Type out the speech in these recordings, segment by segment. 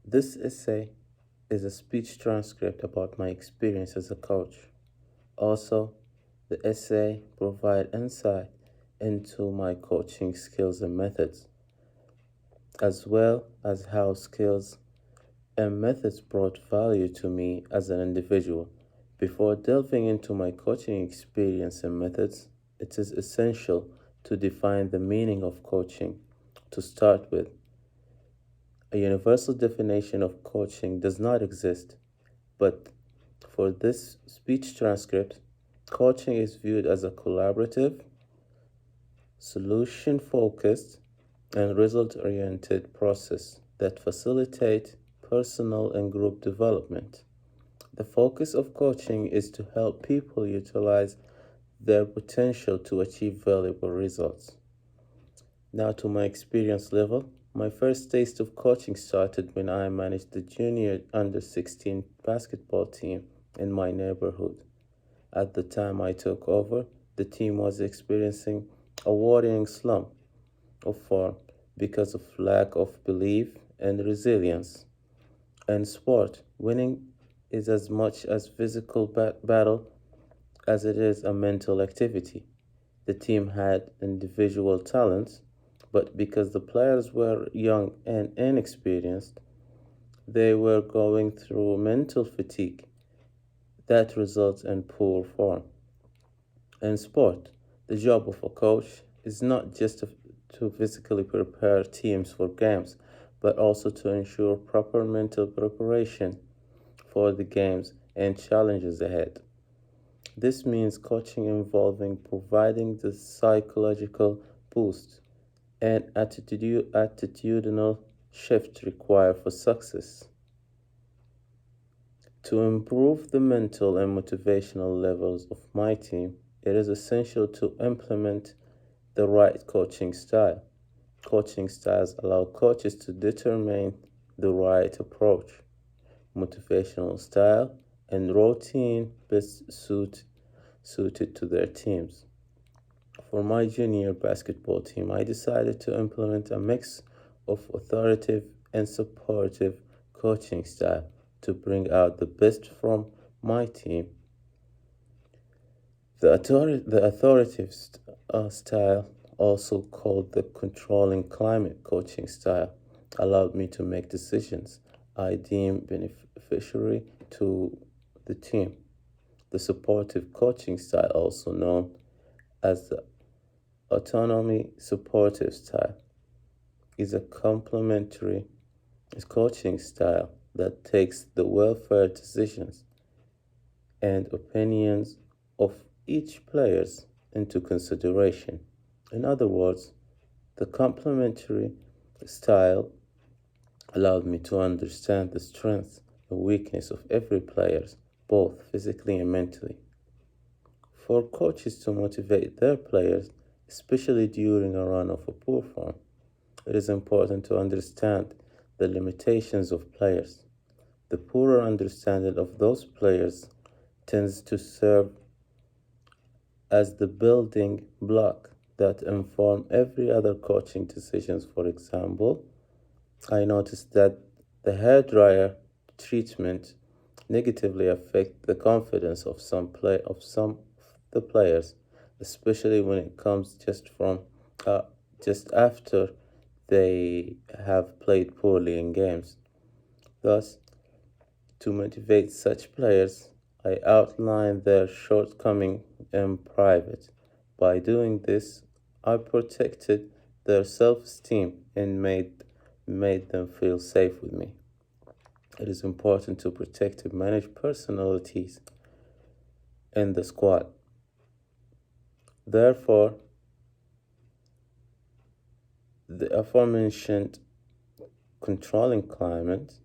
This essay is a speech transcript about my experience as a coach. Also, the essay provides insight into my coaching skills and methods, as well as how skills and methods brought value to me as an individual. Before delving into my coaching experience and methods, it is essential to define the meaning of coaching. To start with, a universal definition of coaching does not exist, but for this speech transcript, coaching is viewed as a collaborative, solution focused, and result oriented process that facilitates personal and group development. The focus of coaching is to help people utilize their potential to achieve valuable results. Now, to my experience level, my first taste of coaching started when I managed the junior under 16 basketball team in my neighborhood. At the time I took over, the team was experiencing a worrying slump of form because of lack of belief and resilience. In sport, winning is as much a physical battle as it is a mental activity. The team had individual talents, but because the players were young and inexperienced, they were going through mental fatigue that results in poor form. In sport, the job of a coach is not just to physically prepare teams for games, but also to ensure proper mental preparation for the games and challenges ahead. This means coaching involving providing the psychological boost and attitudinal shift required for success. To improve the mental and motivational levels of my team, it is essential to implement the right coaching style. Coaching styles allow coaches to determine the right approach, motivational style, and routine best suited to their teams. For my junior basketball team, I decided to implement a mix of authoritative and supportive coaching style to bring out the best from my team. The authoritative style, also called the controlling climate coaching style, allowed me to make decisions I deem beneficiary to the team. The supportive coaching style, also known as the autonomy supportive style, is a complementary coaching style that takes the welfare decisions and opinions of each players into consideration. In other words, the complementary style allowed me to understand the strengths and weakness of every player, both physically and mentally. For coaches to motivate their players, especially during a run of a poor form, it is important to understand the limitations of players. The poorer understanding of those players tends to serve as the building block that inform every other coaching decisions. For example, I noticed that the hairdryer treatment negatively affect the confidence of some of the players, especially when it comes just after they have played poorly in games. Thus, to motivate such players, I outline their shortcomings in private. By doing this, I protected their self-esteem and made them feel safe with me. It is important to protect and manage personalities in the squad. Therefore, the aforementioned controlling climate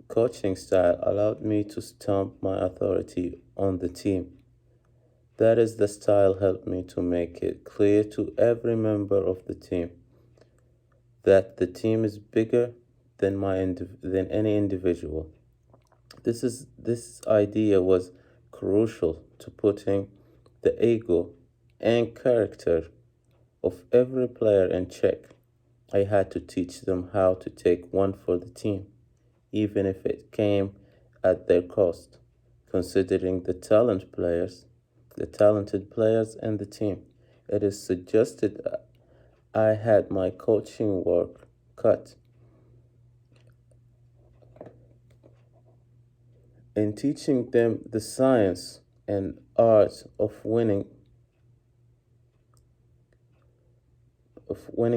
coaching style allowed me to stamp my authority on the team. That is, the style helped me to make it clear to every member of the team that the team is bigger than than any individual. This idea was crucial to putting the ego and character of every player in check. I had to teach them how to take one for the team, even if it came at their cost, considering the talented players and the team. It is suggested I had my coaching work cut in teaching them the science and art of winning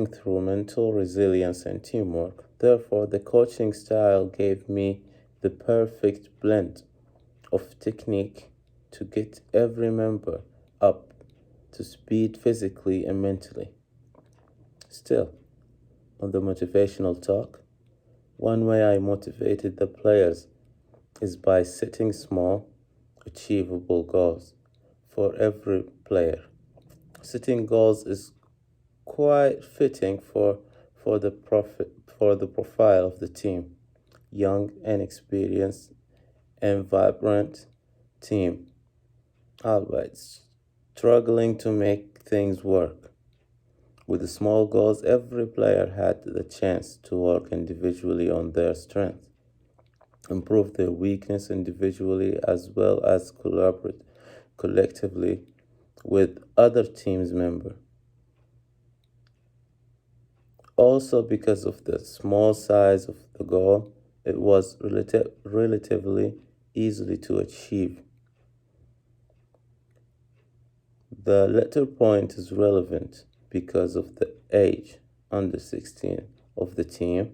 through mental resilience and teamwork. Therefore, the coaching style gave me the perfect blend of technique to get every member up to speed physically and mentally. Still, on the motivational talk, one way I motivated the players is by setting small, achievable goals for every player. Setting goals is quite fitting for the profile of the team. Young and experienced and vibrant team, albeit struggling to make things work. With the small goals, every player had the chance to work individually on their strengths, improve their weakness individually, as well as collaborate collectively with other team's members. Also, because of the small size of the goal, it was relatively easily to achieve. The latter point is relevant because of the age, under 16, of the team.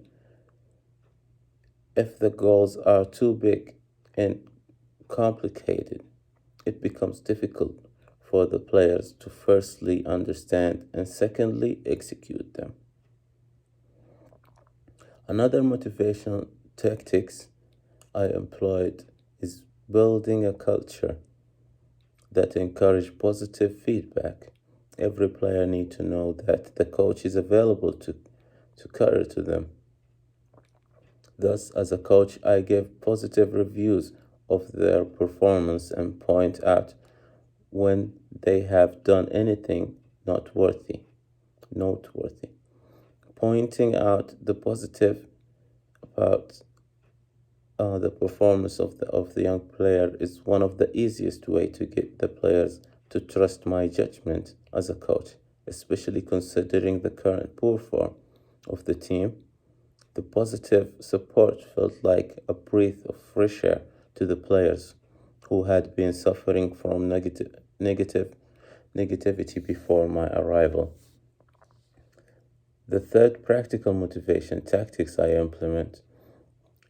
If the goals are too big and complicated, it becomes difficult for the players to firstly understand and secondly execute them. Another motivational tactics I employed is building a culture that encourage positive feedback. Every player needs to know that the coach is available to cater to them. Thus, as a coach, I give positive reviews of their performance and point out when they have done anything noteworthy. Pointing out the positive about the performance of the young player is one of the easiest way to get the players to trust my judgment as a coach, especially considering the current poor form of the team. The positive support felt like a breath of fresh air to the players who had been suffering from negativity before my arrival. The third practical motivation tactics I implement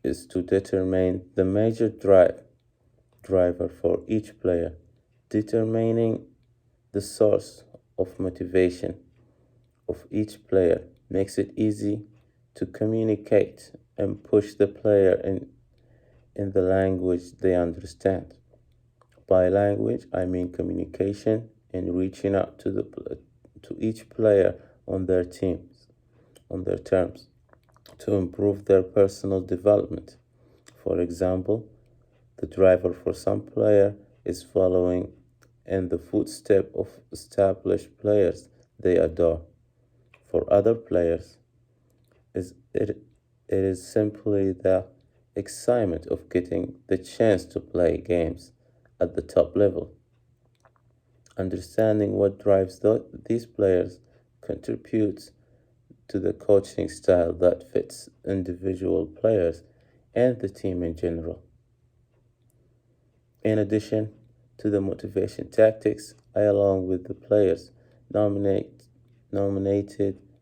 is to determine the major driver for each player. Determining the source of motivation of each player makes it easy to communicate and push the player in the language they understand. By language, I mean communication and reaching out to each player on on their terms, to improve their personal development. For example, the driver for some player is following in the footsteps of established players they adore. For other players, is it is simply the excitement of getting the chance to play games at the top level. Understanding what drives these players contributes to the coaching style that fits individual players and the team in general. In addition to the motivation tactics, I, along with the players, nominated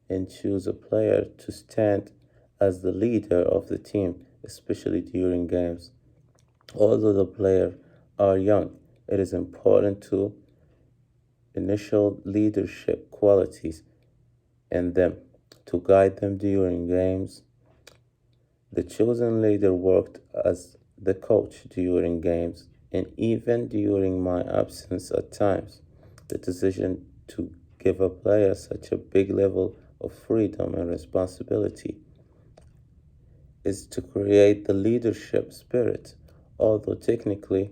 and choose a player to stand as the leader of the team, especially during games. Although the players are young, it is important to initial leadership qualities in them to guide them during games. The chosen leader worked as the coach during games and even during my absence at times. The decision to give a player such a big level of freedom and responsibility is to create the leadership spirit. Although technically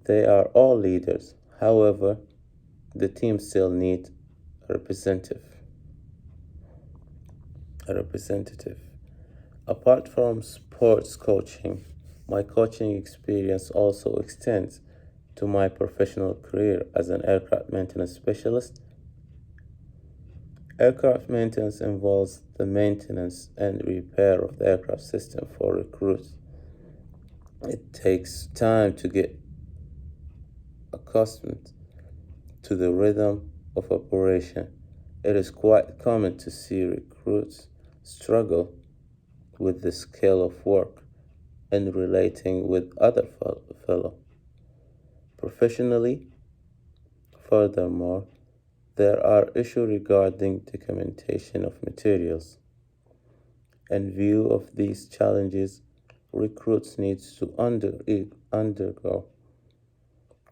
they are all leaders, however, the team still needs a representative. representative. Apart from sports coaching, my coaching experience also extends to my professional career as an aircraft maintenance specialist. Aircraft maintenance involves the maintenance and repair of the aircraft system for recruits. It takes time to get accustomed to the rhythm of operation. It is quite common to see recruits struggle with the scale of work and relating with other fellow. Professionally, furthermore, there are issues regarding documentation of materials. In view of these challenges, recruits need to undergo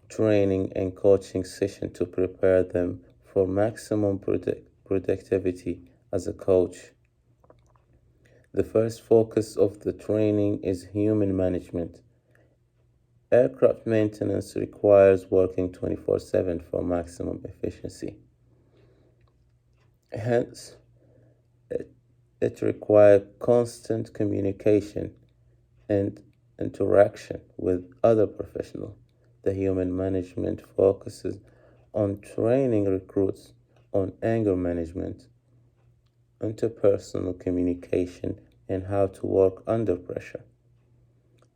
training and coaching session to prepare them for maximum productivity as a coach. The first focus of the training is human management. Aircraft maintenance requires working 24/7 for maximum efficiency. Hence, it requires constant communication and interaction with other professionals. The human management focuses on training recruits on anger management, interpersonal communication, and how to work under pressure.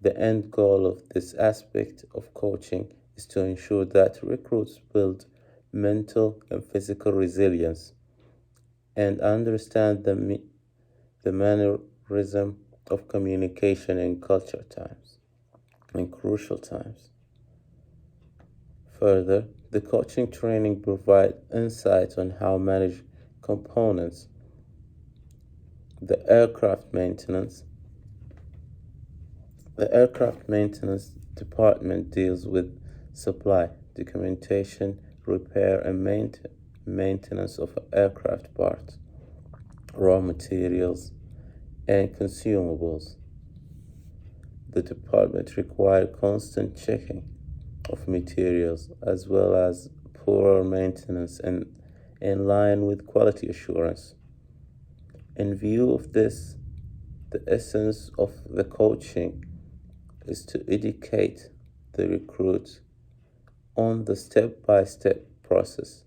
The end goal of this aspect of coaching is to ensure that recruits build mental and physical resilience and understand the mannerism of communication in culture times, in crucial times. Further, the coaching training provides insight on how to manage components. The aircraft maintenance department deals with supply, documentation, repair, and maintenance of aircraft parts, raw materials, and consumables. The department requires constant checking of materials as well as poor maintenance and in line with quality assurance. In view of this, the essence of the coaching is to educate the recruits on the step-by-step process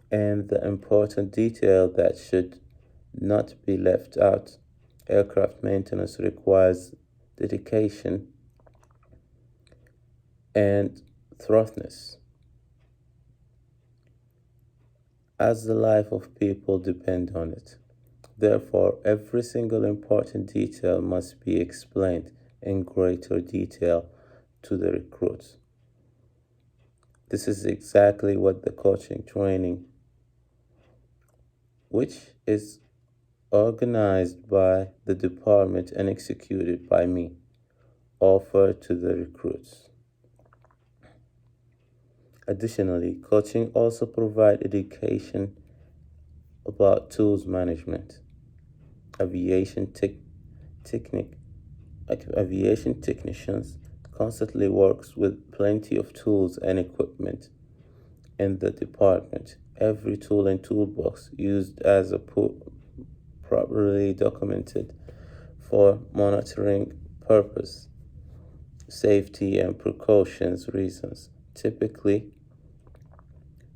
and the important detail that should not be left out. Aircraft maintenance requires dedication and thoroughness, as the life of people depend on it. Therefore, every single important detail must be explained in greater detail to the recruits. This is exactly what the coaching training, which is organized by the department and executed by me, offer to the recruits. Additionally, coaching also provides education about tools management. Aviation technicians constantly works with plenty of tools and equipment in the department. Every tool and toolbox used as a properly documented for monitoring purpose, safety, and precautions reasons. Typically,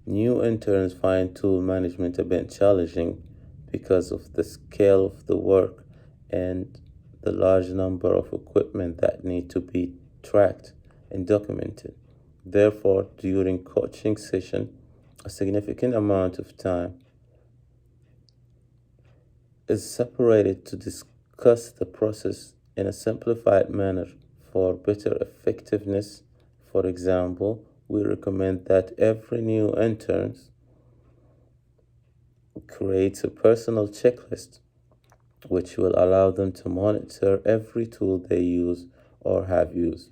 new interns find tool management a bit challenging because of the scale of the work and the large number of equipment that need to be tracked and documented. Therefore, during coaching session, a significant amount of time is separated to discuss the process in a simplified manner for better effectiveness. For example, we recommend that every new intern creates a personal checklist which will allow them to monitor every tool they use or have used.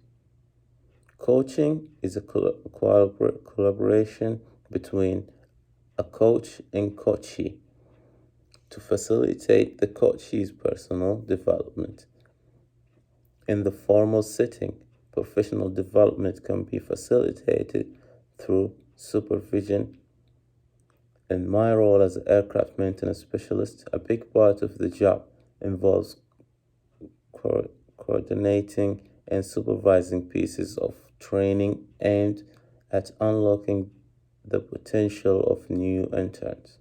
Coaching is a collaboration between a coach and coachee to facilitate the coachee's personal development. In the formal setting, professional development can be facilitated through supervision In my role as an aircraft maintenance specialist, a big part of the job involves coordinating and supervising pieces of training aimed at unlocking the potential of new interns.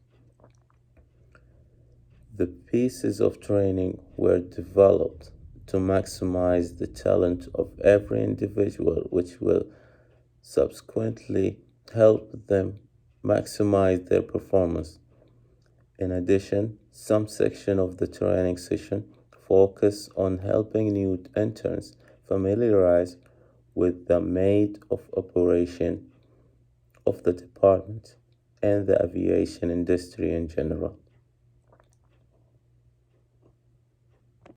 The pieces of training were developed to maximize the talent of every individual, which will subsequently help them maximize their performance. In addition, some section of the training session focus on helping new interns familiarize with the mode of operation of the department and the aviation industry in general.